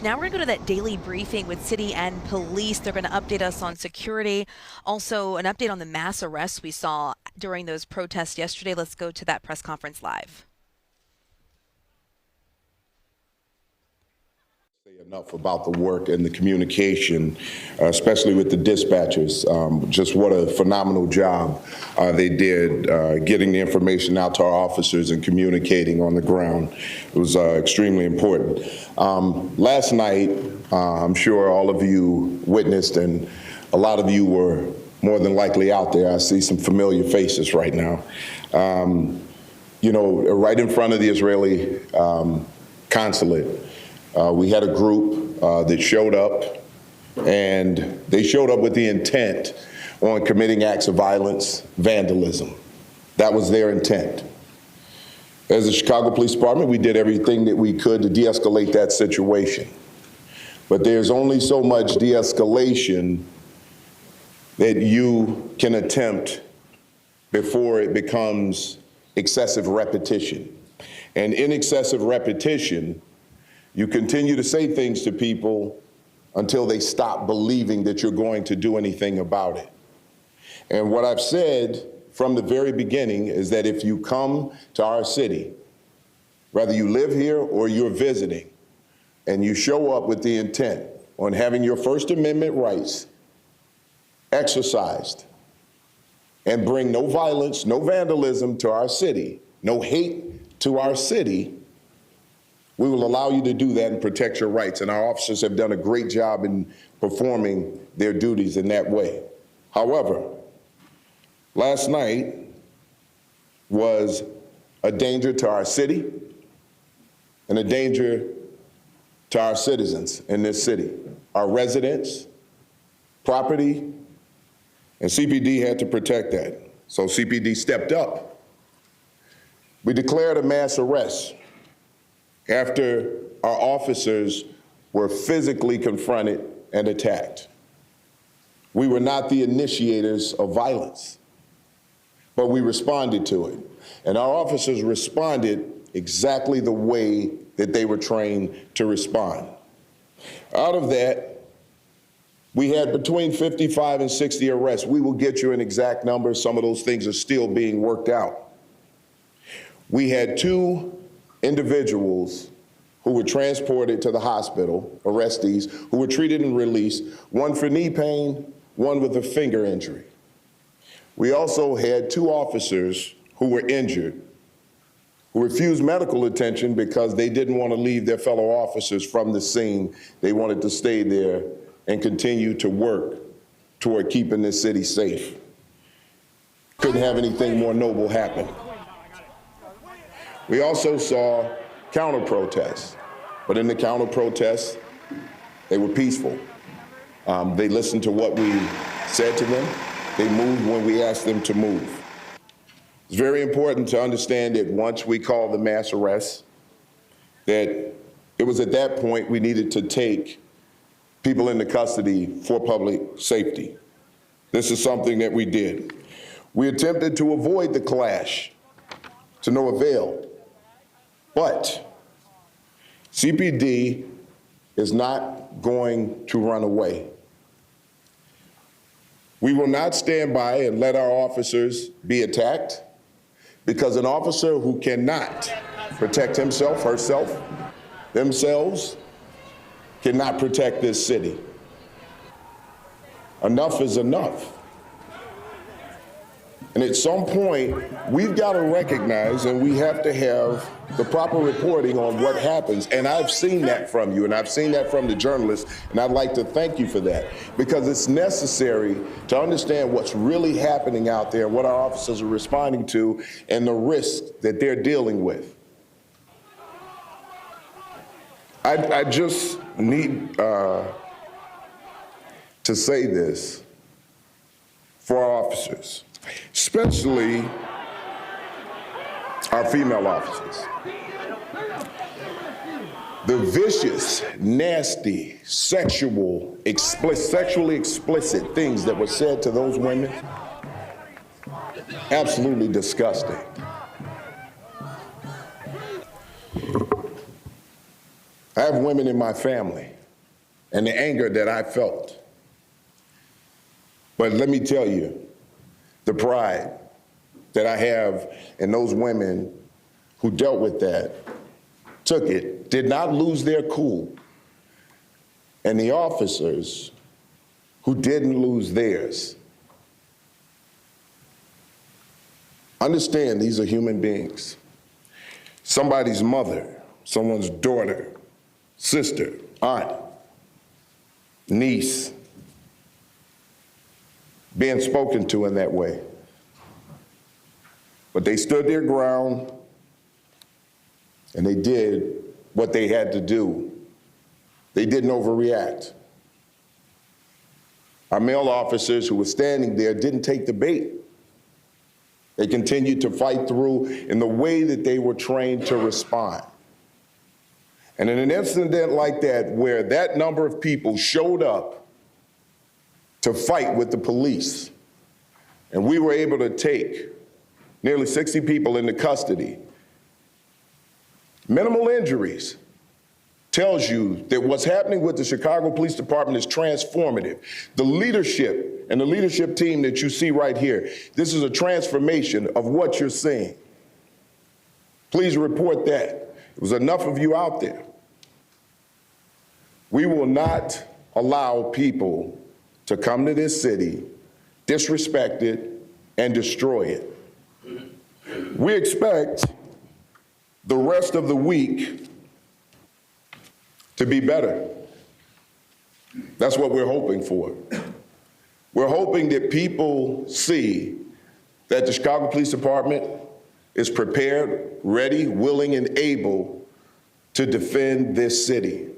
Now we're going to go to that daily briefing with city and police. They're going to update us on security. Also, an update on the mass arrests we saw during those protests yesterday. Let's go to that press conference live. Enough about the work and the communication, especially with the dispatchers. Just what a phenomenal job they did getting the information out to our officers and communicating on the ground. It was extremely important. Last night, I'm sure all of you witnessed, and a lot of you were more than likely out there. I see some familiar faces right now. You know, right in front of the Israeli Consulate, we had a group that showed up, and they showed up with the intent on committing acts of violence, vandalism. That was their intent. As the Chicago Police Department, we did everything that we could to de-escalate that situation. But there's only so much de-escalation that you can attempt before it becomes excessive repetition. And in excessive repetition, you continue to say things to people until they stop believing that you're going to do anything about it. And what I've said from the very beginning is that if you come to our city, whether you live here or you're visiting, and you show up with the intent on having your First Amendment rights exercised and bring no violence, no vandalism to our city, no hate to our city, we will allow you to do that and protect your rights. And our officers have done a great job in performing their duties in that way. However, last night was a danger to our city and a danger to our citizens in this city, our residents, property, and CPD had to protect that. So CPD stepped up. We declared a mass arrest after our officers were physically confronted and attacked. We were not the initiators of violence, but we responded to it. And our officers responded exactly the way that they were trained to respond. Out of that, we had between 55 and 60 arrests. We will get you an exact number. Some of those things are still being worked out. We had 2 individuals who were transported to the hospital, arrestees, who were treated and released, one for knee pain, one with a finger injury. We also had 2 officers who were injured, who refused medical attention because they didn't want to leave their fellow officers from the scene. They wanted to stay there and continue to work toward keeping this city safe. Couldn't have anything more noble happen. We also saw counter-protests, but in the counter-protests, they were peaceful. They listened to what we said to them. They moved when we asked them to move. It's very important to understand that once we called the mass arrests, that it was at that point we needed to take people into custody for public safety. This is something that we did. We attempted to avoid the clash to no avail. But CPD is not going to run away. We will not stand by and let our officers be attacked, because an officer who cannot protect himself, herself, themselves, cannot protect this city. Enough is enough. And at some point, we've got to recognize, and we have to have the proper reporting on what happens. And I've seen that from you, and I've seen that from the journalists, and I'd like to thank you for that, because it's necessary to understand what's really happening out there, what our officers are responding to, and the risks that they're dealing with. I just need to say this for our officers, especially our female officers. The vicious, nasty, sexually explicit things that were said to those women, absolutely disgusting. I have women in my family and the anger that I felt. But let me tell you, the pride that I have in those women who dealt with that, took it, did not lose their cool, and the officers who didn't lose theirs. Understand, these are human beings. Somebody's mother, someone's daughter, sister, aunt, niece, being spoken to in that way. But they stood their ground and they did what they had to do. They didn't overreact. Our male officers who were standing there didn't take the bait. They continued to fight through in the way that they were trained to respond. And in an incident like that, where that number of people showed up to fight with the police, and we were able to take nearly 60 people into custody, minimal injuries, tells you that what's happening with the Chicago Police Department is transformative. The leadership and the leadership team that you see right here, this is a transformation of what you're seeing. Please report that. It was enough of you out there. We will not allow people to come to this city, disrespect it, and destroy it. We expect the rest of the week to be better. That's what we're hoping for. We're hoping that people see that the Chicago Police Department is prepared, ready, willing, and able to defend this city.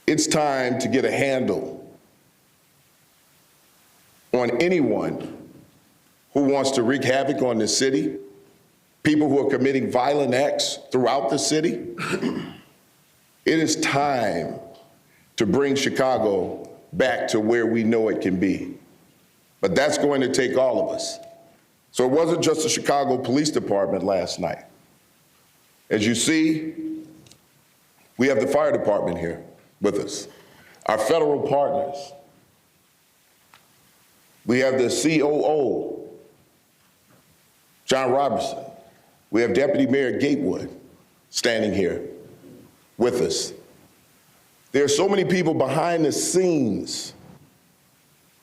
It's time to get a handle on anyone who wants to wreak havoc on this city, people who are committing violent acts throughout the city. It is time to bring Chicago back to where we know it can be. But that's going to take all of us. So it wasn't just the Chicago Police Department last night. As you see, we have the fire department here with us, our federal partners. We have the COO, John Robertson. We have Deputy Mayor Gatewood standing here with us. There are so many people behind the scenes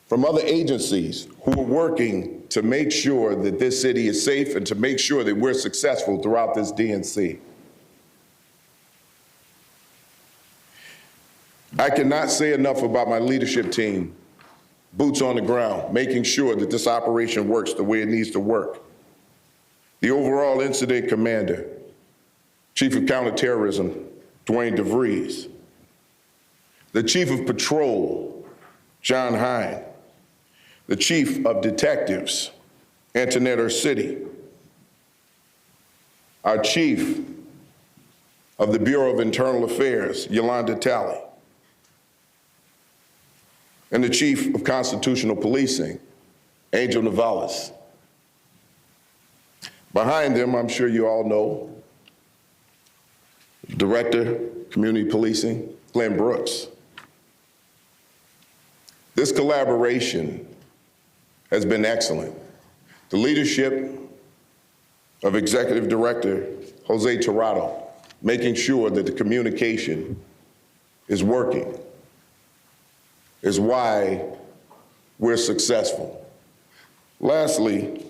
from other agencies who are working to make sure that this city is safe and to make sure that we're successful throughout this DNC. I cannot say enough about my leadership team, boots on the ground, making sure that this operation works the way it needs to work. The overall incident commander, Chief of Counterterrorism, Dwayne DeVries. The Chief of Patrol, John Hine. The Chief of Detectives, Antoinette Ursitti. Our Chief of the Bureau of Internal Affairs, Yolanda Talley. And the Chief of Constitutional Policing, Angel Navales. Behind them, I'm sure you all know, Director, Community Policing, Glenn Brooks. This collaboration has been excellent. The leadership of Executive Director Jose Tirado, making sure that the communication is working, is why we're successful. Lastly,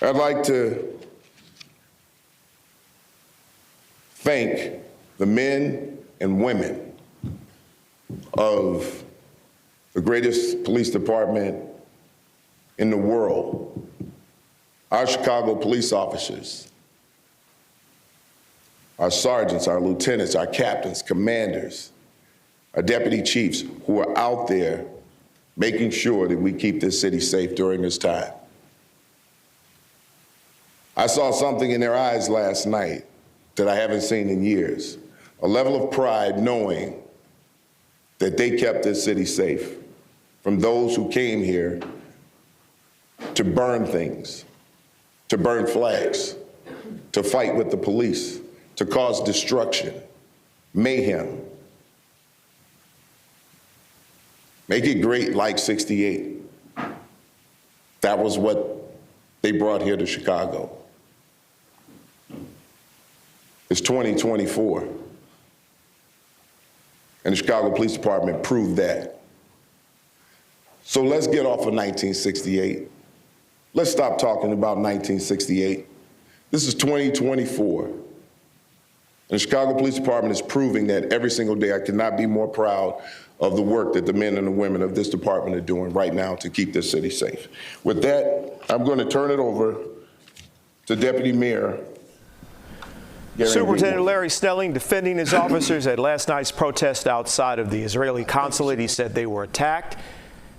I'd like to thank the men and women of the greatest police department in the world, our Chicago police officers, our sergeants, our lieutenants, our captains, commanders, our deputy chiefs who are out there making sure that we keep this city safe during this time. I saw something in their eyes last night that I haven't seen in years, a level of pride knowing that they kept this city safe from those who came here to burn things, to burn flags, to fight with the police, to to cause destruction, mayhem. Make it great like 68. That was what they brought here to Chicago. It's 2024. And the Chicago Police Department proved that. So let's get off of 1968. Let's stop talking about 1968. This is 2024. And the Chicago Police Department is proving that every single day. I cannot be more proud of the work that the men and the women of this department are doing right now to keep this city safe. With that, I'm going to turn it over to Deputy Mayor Superintendent Larry Snelling defending his officers at last night's protest outside of the Israeli Consulate. He said they were attacked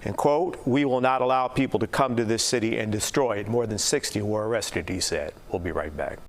and, quote, "We will not allow people to come to this city and destroy it." More than 60 were arrested, he said. We'll be right back.